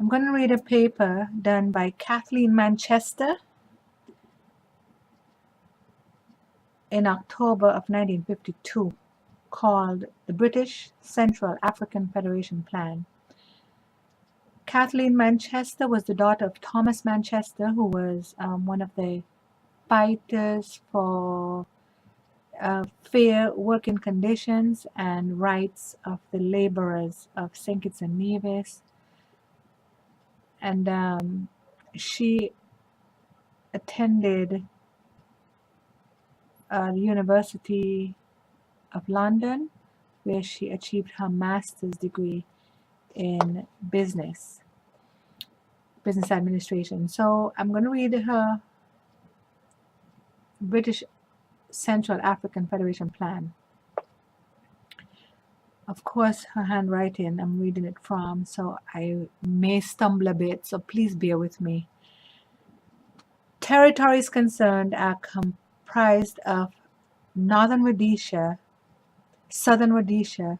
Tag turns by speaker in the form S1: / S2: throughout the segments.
S1: I'm going to read a paper done by Kathleen Manchester in October of 1952 called The British Central African Federation Plan. Kathleen Manchester was the daughter of Thomas Manchester, who was one of the fighters for fair working conditions and rights of the laborers of St. Kitts and Nevis. And she attended the University of London, where she achieved her master's degree in business administration. So I'm going to read her British Central African Federation Plan. Of course, her handwriting, I'm reading it from, so I may stumble a bit, so please bear with me. Territories concerned are comprised of Northern Rhodesia, Southern Rhodesia,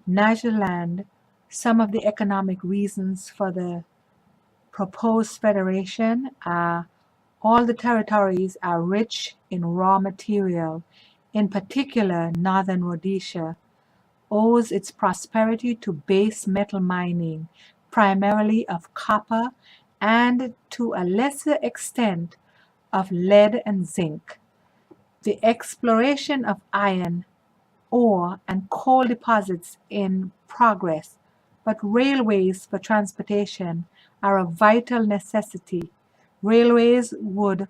S1: Nagaland. Some of the economic reasons for the proposed federation are all the territories are rich in raw material. In particular, Northern Rhodesia owes its prosperity to base metal mining, primarily of copper and to a lesser extent of lead and zinc. The exploration of iron ore and coal deposits in progress, but railways for transportation are a vital necessity. Railways would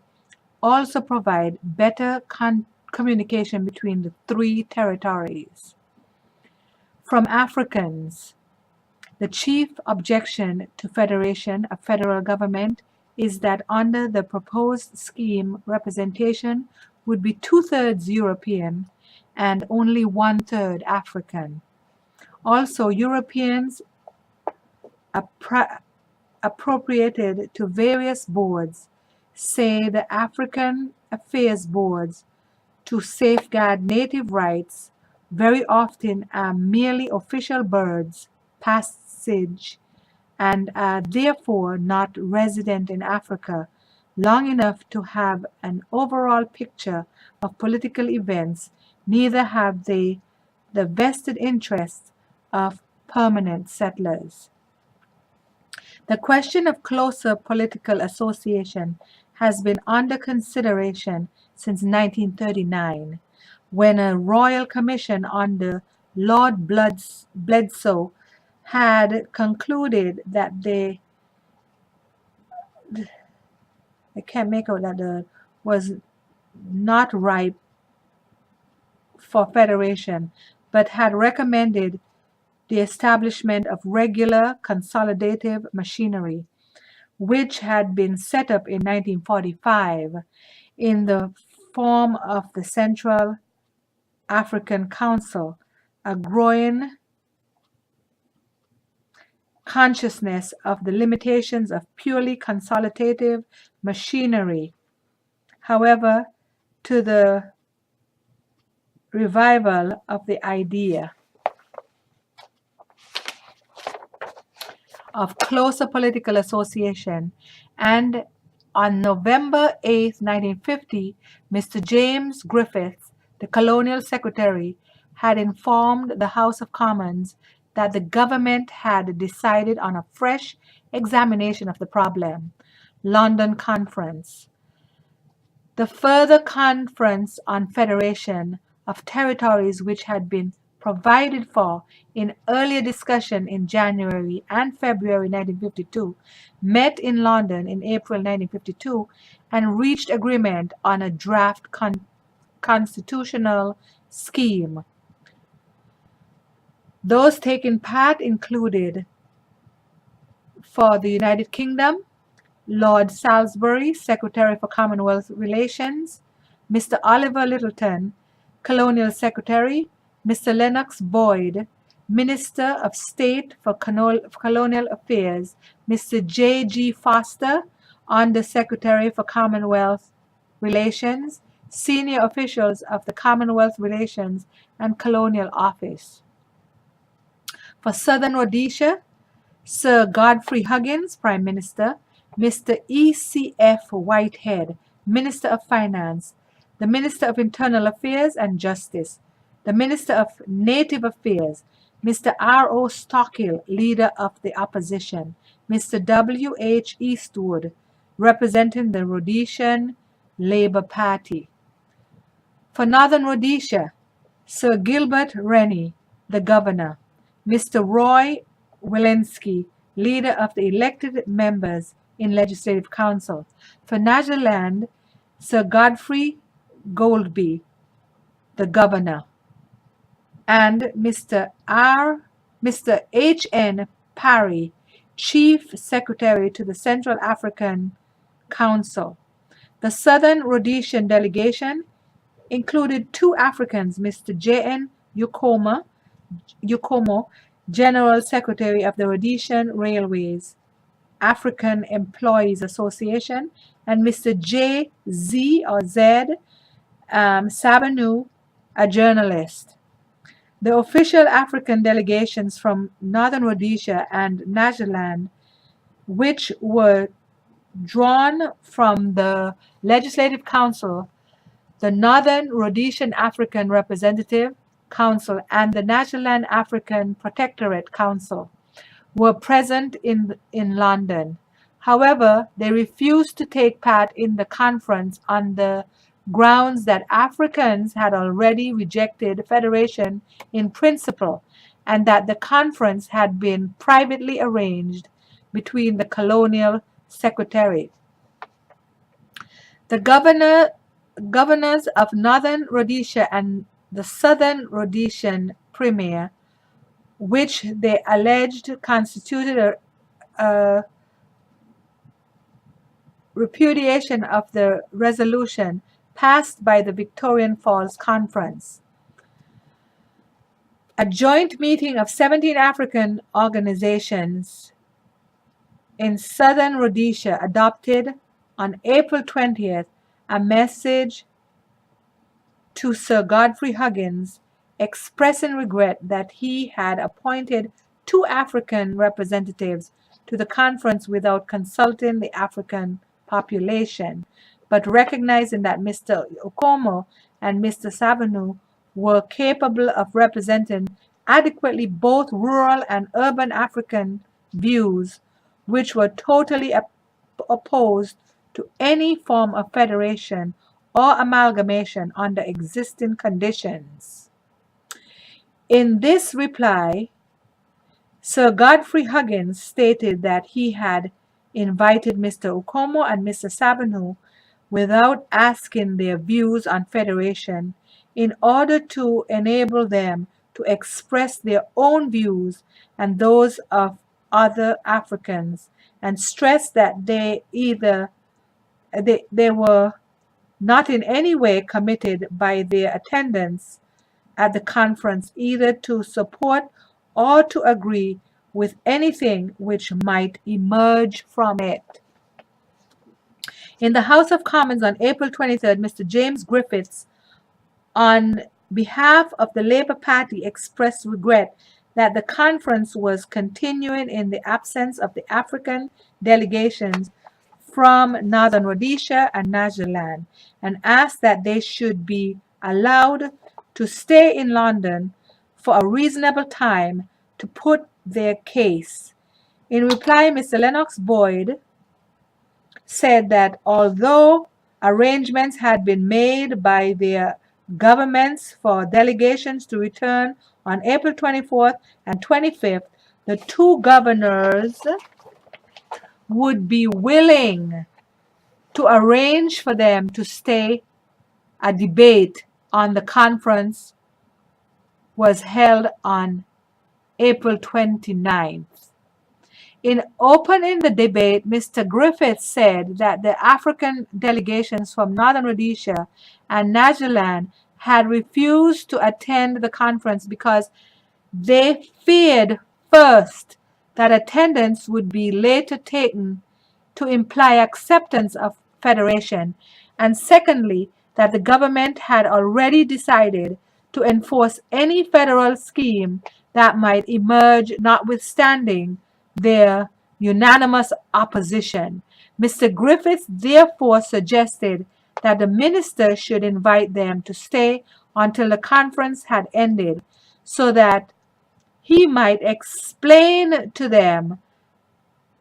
S1: also provide better communication between the three territories. From Africans, the chief objection to federation of federal government is that under the proposed scheme, representation would be 2/3 European and only 1/3 African. Also, Europeans appropriated to various boards, say the African Affairs Boards, to safeguard native rights, very often are merely official birds passage and are therefore not resident in Africa long enough to have an overall picture of political events, neither have they the vested interests of permanent settlers. The question of closer political association has been under consideration since 1939, when a royal commission under Lord Bledsoe had concluded that I can't make out that was not ripe for federation, but had recommended the establishment of regular consolidative machinery, which had been set up in 1945 in the form of the Central African Council, a growing consciousness of the limitations of purely consolidative machinery, however, to the revival of the idea of closer political association, and on November 8, 1950, Mr. James Griffiths, the colonial secretary, had informed the House of Commons that the government had decided on a fresh examination of the problem. London Conference. The further conference on federation of territories, which had been provided for in earlier discussion in January and February 1952, met in London in April 1952 and reached agreement on a draft constitutional scheme. Those taking part included, for the United Kingdom, Lord Salisbury, Secretary for Commonwealth Relations, Mr. Oliver Littleton, Colonial Secretary, Mr. Lennox Boyd, Minister of State for Colonial Affairs, Mr. J.G. Foster, Under Secretary for Commonwealth Relations, senior officials of the Commonwealth Relations and Colonial Office. For Southern Rhodesia, Sir Godfrey Huggins, Prime Minister, Mr. E.C.F. Whitehead, Minister of Finance, the Minister of Internal Affairs and Justice, the Minister of Native Affairs, Mr. R.O. Stockill, Leader of the Opposition, Mr. W.H. Eastwood, representing the Rhodesian Labour Party. For Northern Rhodesia, Sir Gilbert Rennie, the Governor, Mr. Roy Walensky, Leader of the elected members in Legislative Council. For Nagaland, Sir Godfrey Goldby, the Governor, and Mr. H.N. Parry, Chief Secretary to the Central African Council. The Southern Rhodesian delegation included two Africans, Mr. J.N. Yukomo, General Secretary of the Rhodesian Railways African Employees Association, and Mr. J. Z. Sabanu, a journalist. The official African delegations from Northern Rhodesia and Nagaland, which were drawn from the Legislative Council, the Northern Rhodesian African Representative Council, and the Nagaland African Protectorate Council, were present in London. However, they refused to take part in the conference on the grounds that Africans had already rejected federation in principle and that the conference had been privately arranged between the colonial secretariat. The governors of Northern Rhodesia and the Southern Rhodesian Premier, which they alleged constituted a repudiation of the resolution passed by the Victorian Falls Conference. A joint meeting of 17 African organizations in Southern Rhodesia adopted on April 20th a message to Sir Godfrey Huggins expressing regret that he had appointed two African representatives to the conference without consulting the African population, but recognizing that Mr. Okomo and Mr. Sabanu were capable of representing adequately both rural and urban African views, which were totally opposed to any form of federation or amalgamation under existing conditions. In this reply, Sir Godfrey Huggins stated that he had invited Mr. Okomo and Mr. Sabanu without asking their views on federation in order to enable them to express their own views and those of other Africans, and stressed that they were not in any way committed by their attendance at the conference either to support or to agree with anything which might emerge from it. In the House of Commons on April 23rd, Mr. James Griffiths, on behalf of the Labour Party, expressed regret that the conference was continuing in the absence of the African delegations from Northern Rhodesia and Nagaland, and asked that they should be allowed to stay in London for a reasonable time to put their case. In reply, Mr. Lennox Boyd said that although arrangements had been made by their governments for delegations to return on April 24th and 25th, the two governors would be willing to arrange for them to stay. A debate on the conference was held on April 29th. In opening the debate, Mr. Griffiths said that the African delegations from Northern Rhodesia and Nagaland had refused to attend the conference because they feared, first, that attendance would be later taken to imply acceptance of federation, and secondly, that the government had already decided to enforce any federal scheme that might emerge, notwithstanding their unanimous opposition. Mr. Griffiths therefore suggested that the minister should invite them to stay until the conference had ended, so that he might explain to them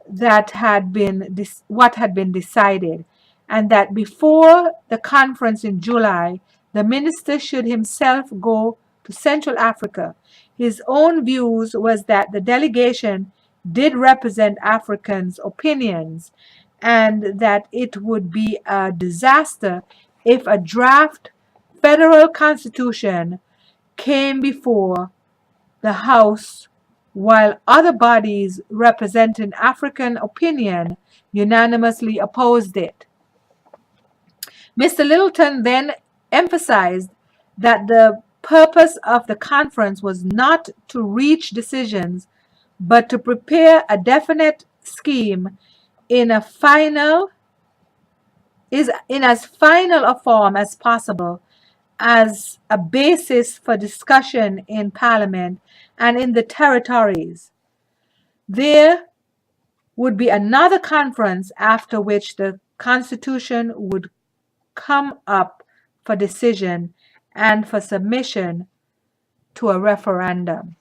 S1: what had been decided, and that before the conference in July, the minister should himself go to Central Africa. His own views was that the delegation did represent Africans' opinions, and that it would be a disaster if a draft federal constitution came before the House, while other bodies representing African opinion unanimously opposed it. Mr. Littleton then emphasized that the purpose of the conference was not to reach decisions, but to prepare a definite scheme in as final a form as possible, as a basis for discussion in Parliament and in the territories. There would be another conference after which the Constitution would come up for decision and for submission to a referendum.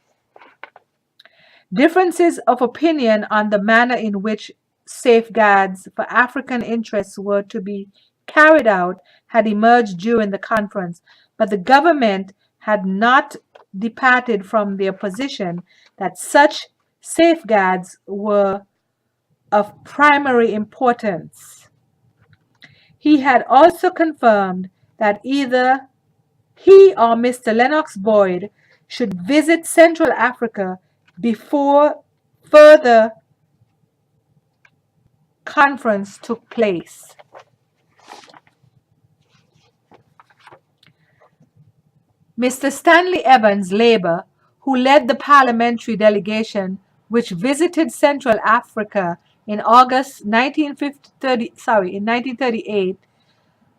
S1: Differences of opinion on the manner in which safeguards for African interests were to be carried out had emerged during the conference, but the government had not departed from their position that such safeguards were of primary importance. He had also confirmed that either he or Mr. Lennox Boyd should visit Central Africa before further conference took place. Mr. Stanley Evans, Labour, who led the parliamentary delegation which visited Central Africa in August 1938,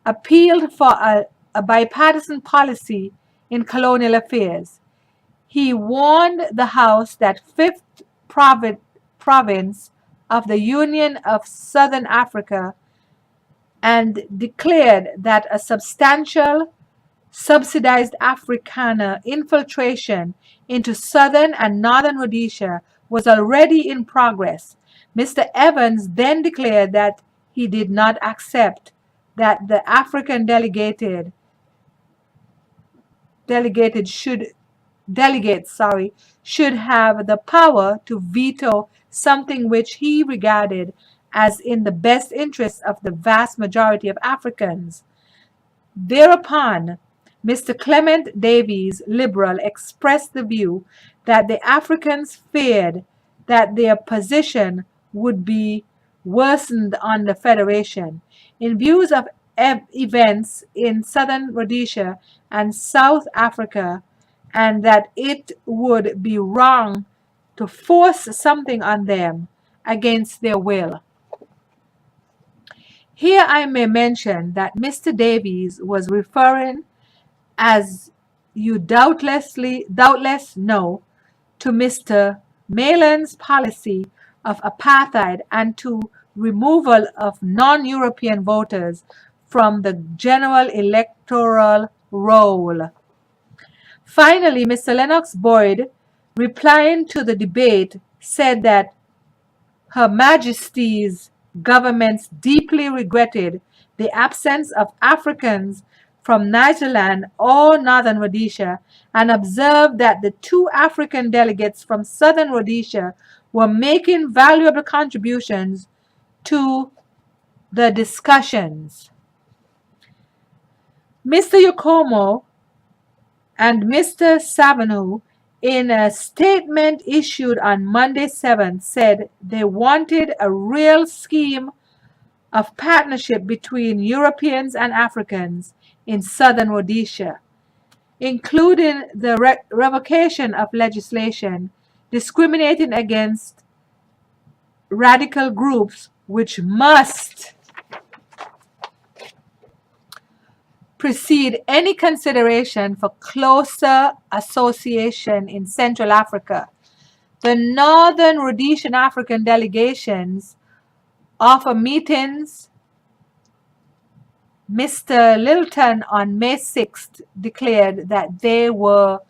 S1: appealed for a bipartisan policy in colonial affairs. He warned the House that fifth province of the Union of Southern Africa, and declared that a substantial subsidized Afrikaner infiltration into southern and northern Rhodesia was already in progress. Mr. Evans then declared that he did not accept that the African delegates should have the power to veto something which he regarded as in the best interest of the vast majority of Africans. Thereupon, Mr. Clement Davies, Liberal, expressed the view that the Africans feared that their position would be worsened under federation. In views of events in southern Rhodesia and South Africa, and that it would be wrong to force something on them against their will. Here I may mention that Mr. Davies was referring, as you doubtless know, to Mr. Malan's policy of apartheid and to removal of non-European voters from the general electoral roll. Finally, Mr. Lennox Boyd, replying to the debate, said that Her Majesty's governments deeply regretted the absence of Africans from Nigerland or Northern Rhodesia, and observed that the two African delegates from Southern Rhodesia were making valuable contributions to the discussions. Mr. Yokomo and Mr. Savanu, in a statement issued on Monday 7th, said they wanted a real scheme of partnership between Europeans and Africans in Southern Rhodesia, including the revocation of legislation discriminating against radical groups, which must precede any consideration for closer association in Central Africa. the Northern Rhodesian African delegations offer meetings. Mr. Littleton on May 6th declared that they were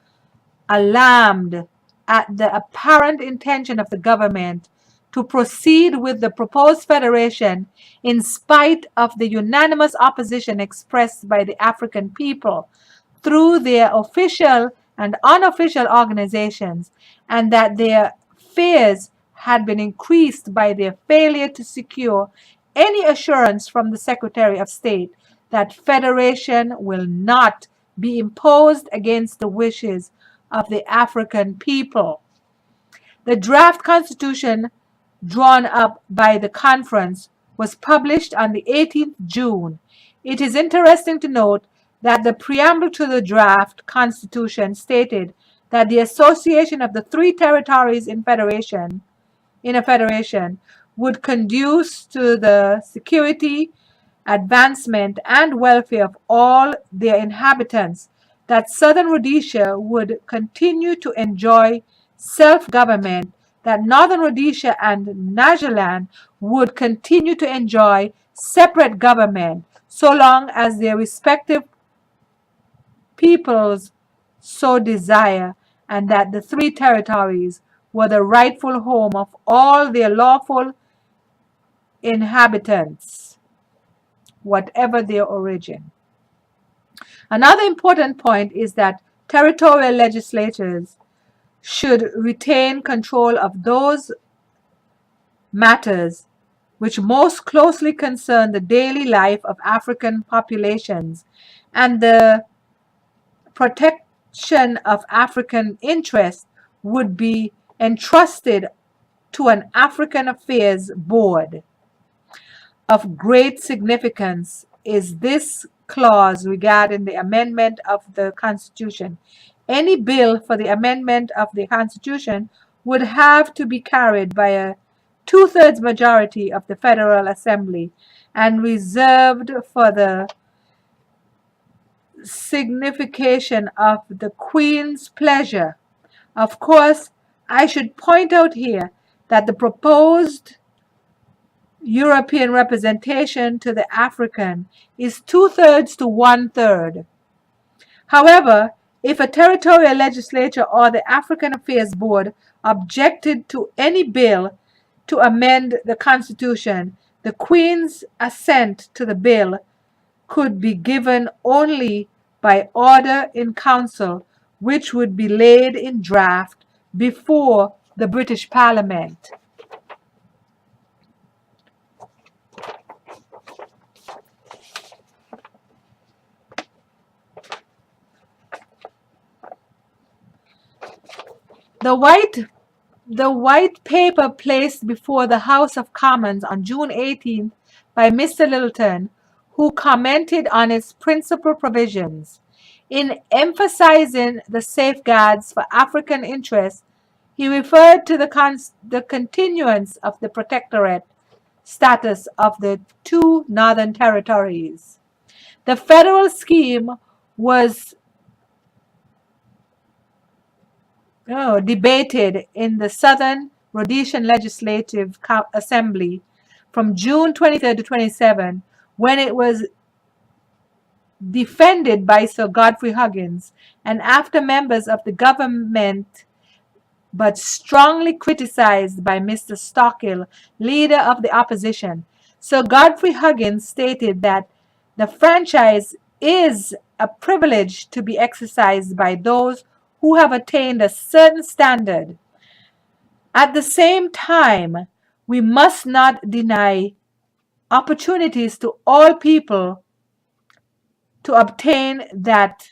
S1: alarmed at the apparent intention of the government to proceed with the proposed federation in spite of the unanimous opposition expressed by the African people through their official and unofficial organizations, and that their fears had been increased by their failure to secure any assurance from the Secretary of State that federation will not be imposed against the wishes of the African people. The draft constitution drawn up by the conference was published on the 18th June. It is interesting to note that the preamble to the draft constitution stated that the association of the three territories in a federation would conduce to the security, advancement, and welfare of all their inhabitants, that Southern Rhodesia would continue to enjoy self-government, that Northern Rhodesia and Nagaland would continue to enjoy separate government so long as their respective peoples so desire, and that the three territories were the rightful home of all their lawful inhabitants, whatever their origin. Another important point is that territorial legislatures should retain control of those matters which most closely concern the daily life of African populations, and the protection of African interests would be entrusted to an African Affairs Board. Of great significance is this clause regarding the amendment of the Constitution. Any bill for the amendment of the Constitution would have to be carried by a two-thirds majority of the Federal Assembly and reserved for the signification of the Queen's pleasure. Of course, I should point out here that the proposed European representation to the African is two-thirds to one-third. However, if a territorial legislature or the African Affairs Board objected to any bill to amend the Constitution, the Queen's assent to the bill could be given only by order in Council, which would be laid in draft before the British Parliament. The white paper placed before the House of Commons on June 18th by Mr. Littleton, who commented on its principal provisions. In emphasizing the safeguards for African interests, he referred to the continuance of the protectorate status of the two northern territories. The federal scheme was debated in the Southern Rhodesian Legislative Assembly from June 23rd to 27, when it was defended by Sir Godfrey Huggins, and after members of the government, but strongly criticized by Mr. Stockill, leader of the opposition. Sir Godfrey Huggins stated that the franchise is a privilege to be exercised by those who have attained a certain standard. At the same time, we must not deny opportunities to all people to obtain that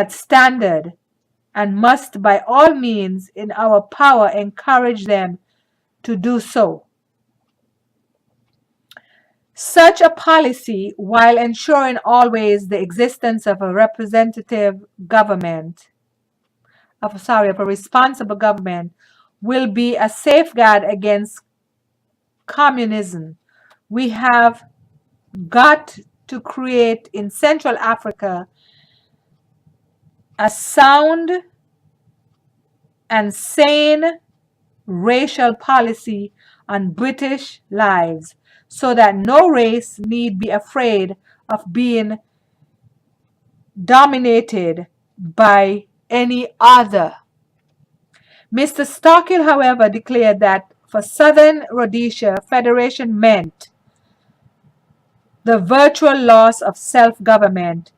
S1: standard, and must by all means in our power encourage them to do so. Such a policy, while ensuring always the existence of a representative government, of a responsible government, will be a safeguard against communism. We have got to create in Central Africa a sound and sane racial policy on British lives so that no race need be afraid of being dominated by any other. Mr. Starkill, however, declared that for Southern Rhodesia, federation meant the virtual loss of self-government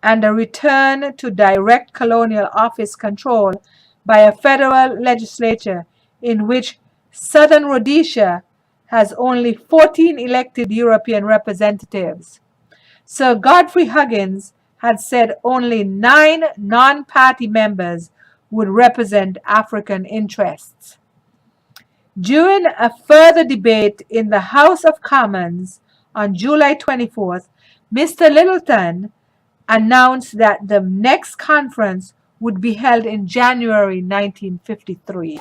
S1: and a return to direct colonial office control by a federal legislature in which Southern Rhodesia has only 14 elected European representatives. Sir Godfrey Huggins had said only 9 non-party members would represent African interests. During a further debate in the House of Commons on July 24th, Mr. Littleton announced that the next conference would be held in January 1953.